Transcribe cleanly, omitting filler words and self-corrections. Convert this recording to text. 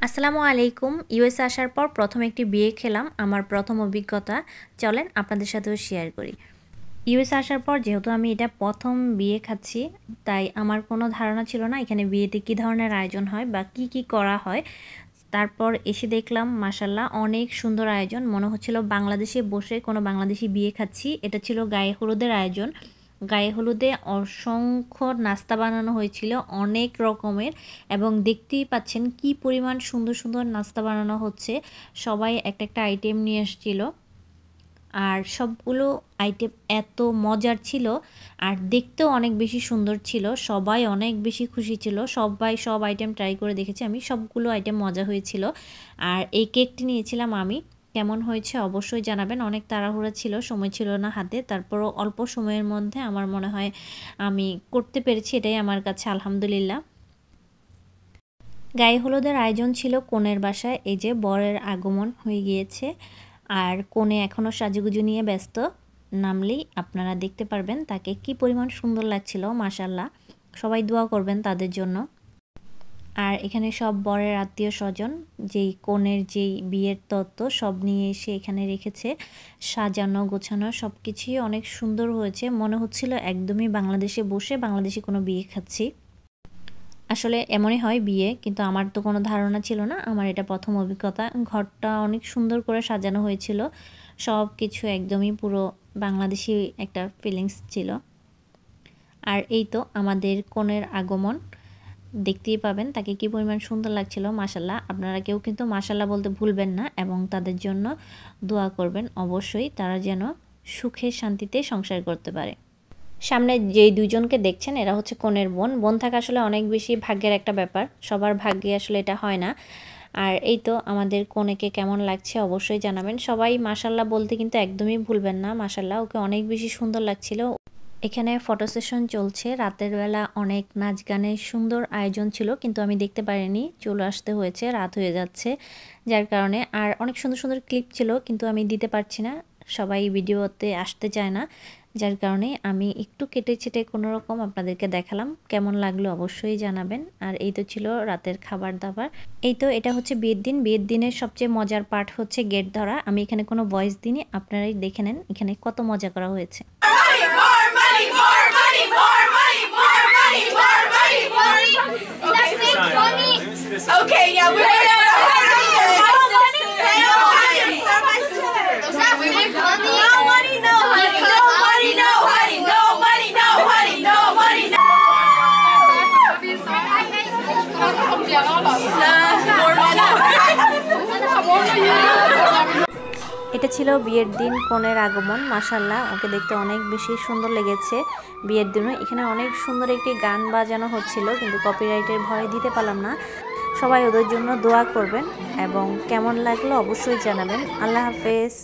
আসসালামু আলাইকুম। ইউএসএ আসার পর প্রথম একটি বিয়ে খেলাম। আমার প্রথম অভিজ্ঞতা চলেন আপনাদের সাথেও শেয়ার করি। ইউএসএ আসার পর যেহেতু আমি এটা প্রথম বিয়ে খাচ্ছি, তাই আমার কোনো ধারণা ছিল না এখানে বিয়েতে কী ধরনের আয়োজন হয় বা কি করা হয়। তারপর এসে দেখলাম মাশাআল্লাহ অনেক সুন্দর আয়োজন। মনে হচ্ছিল বাংলাদেশে বসে কোনো বাংলাদেশি বিয়ে খাচ্ছি। এটা ছিল গায়ে হলুদের আয়োজন। গায়ে হলুদে অসংখ্য নাস্তা বানানো হয়েছিল অনেক রকমের, এবং দেখতেই পাচ্ছেন কি পরিমাণ সুন্দর সুন্দর নাস্তা বানানো হচ্ছে। সবাই একটা আইটেম নিয়ে এসেছিল, আর সবগুলো আইটেম এত মজার ছিল আর দেখতেও অনেক বেশি সুন্দর ছিল। সবাই অনেক বেশি খুশি ছিল, সবাই সব আইটেম ট্রাই করে দেখেছি আমি, সবগুলো আইটেম মজা হয়েছিল। আর এই কেকটি নিয়েছিলাম আমি। কেমন হয়েছে অবশ্যই জানাবেন। অনেক তাড়াহুড়া ছিল, সময় ছিল না হাতে, তারপরও অল্প সময়ের মধ্যে আমার মনে হয় আমি করতে পেরেছি, এটাই আমার কাছে আলহামদুলিল্লাহ। গায়ে হলুদের আয়োজন ছিল কনের বাসায়। এই যে বরের আগমন হয়ে গিয়েছে আর কনে এখনও সাজুগুজু নিয়ে ব্যস্ত। নামলেই আপনারা দেখতে পারবেন তাকে কি পরিমাণ সুন্দর লাগছিল মাশাআল্লাহ। সবাই দোয়া করবেন তাদের জন্য। আর এখানে সব বরের আত্মীয় স্বজন যেই কনের যেই বিয়ের তত্ত্ব সব নিয়ে এসে এখানে রেখেছে, সাজানো গোছানো সব কিছুই অনেক সুন্দর হয়েছে। মনে হচ্ছিল একদমই বাংলাদেশে বসে বাংলাদেশি কোনো বিয়ে খাচ্ছি। আসলে এমনই হয় বিয়ে, কিন্তু আমার তো কোনো ধারণা ছিল না, আমার এটা প্রথম অভিজ্ঞতা। ঘরটা অনেক সুন্দর করে সাজানো হয়েছিল, সব কিছু একদমই পুরো বাংলাদেশি একটা ফিলিংস ছিল। আর এই তো আমাদের কনের আগমন, দেখতেই পাবেন তাকে কি পরিমাণ সুন্দর লাগছিল মাশাআল্লাহ। আপনারা কেউ কিন্তু মাশাআল্লাহ বলতে ভুলবেন না, এবং তাদের জন্য দোয়া করবেন অবশ্যই, তারা যেন সুখে শান্তিতে সংসার করতে পারে। সামনে যেই দুইজনকে দেখছেন এরা হচ্ছে কনের বোন। বোন থাকা আসলে অনেক বেশি ভাগ্যের একটা ব্যাপার, সবার ভাগ্যে আসলে এটা হয় না। আর এই তো আমাদের কনেকে কেমন লাগছে অবশ্যই জানাবেন। সবাই মাশাআল্লাহ বলতে কিন্তু একদমই ভুলবেন না, মাশাআল্লাহ ওকে অনেক বেশি সুন্দর লাগছিল। এখানে ফটো সেশন চলছে, রাতের বেলা অনেক নাচ গানের সুন্দর আয়োজন ছিল, কিন্তু আমি দেখতে পারিনি, চলে আসতে হয়েছে, রাত হয়ে যাচ্ছে যার কারণে। আর অনেক সুন্দর সুন্দর ক্লিপ ছিল, কিন্তু আমি দিতে পারছি না, সবাই ভিডিওতে আসতে চায় না, যার কারণে আমি একটু কেটে ছেটে কোনো রকম আপনাদেরকে দেখালাম। কেমন লাগলো অবশ্যই জানাবেন। আর এই তো ছিল রাতের খাবার দাবার। এই তো এটা হচ্ছে বিয়ের দিন। বিয়ের দিনের সবচেয়ে মজার পার্ট হচ্ছে গেট ধরা। আমি এখানে কোনো ভয়েস দিইনি, আপনারাই দেখে নেন এখানে কত মজা করা হয়েছে। Okay, yeah, we're এটা ছিল বিয়ের দিন কনের আগমন। মাশাআল্লাহ ওকে দেখতে অনেক বেশি সুন্দর লেগেছে বিয়ের দিনও। এখানে অনেক সুন্দর একটি গান বাজানো হচ্ছিল, কিন্তু কপিরাইটের ভয় দিতে পারলাম না। সবাই ওদের জন্য দোয়া করবেন এবং কেমন লাগলো অবশ্যই জানাবেন। আল্লাহ হাফেজ।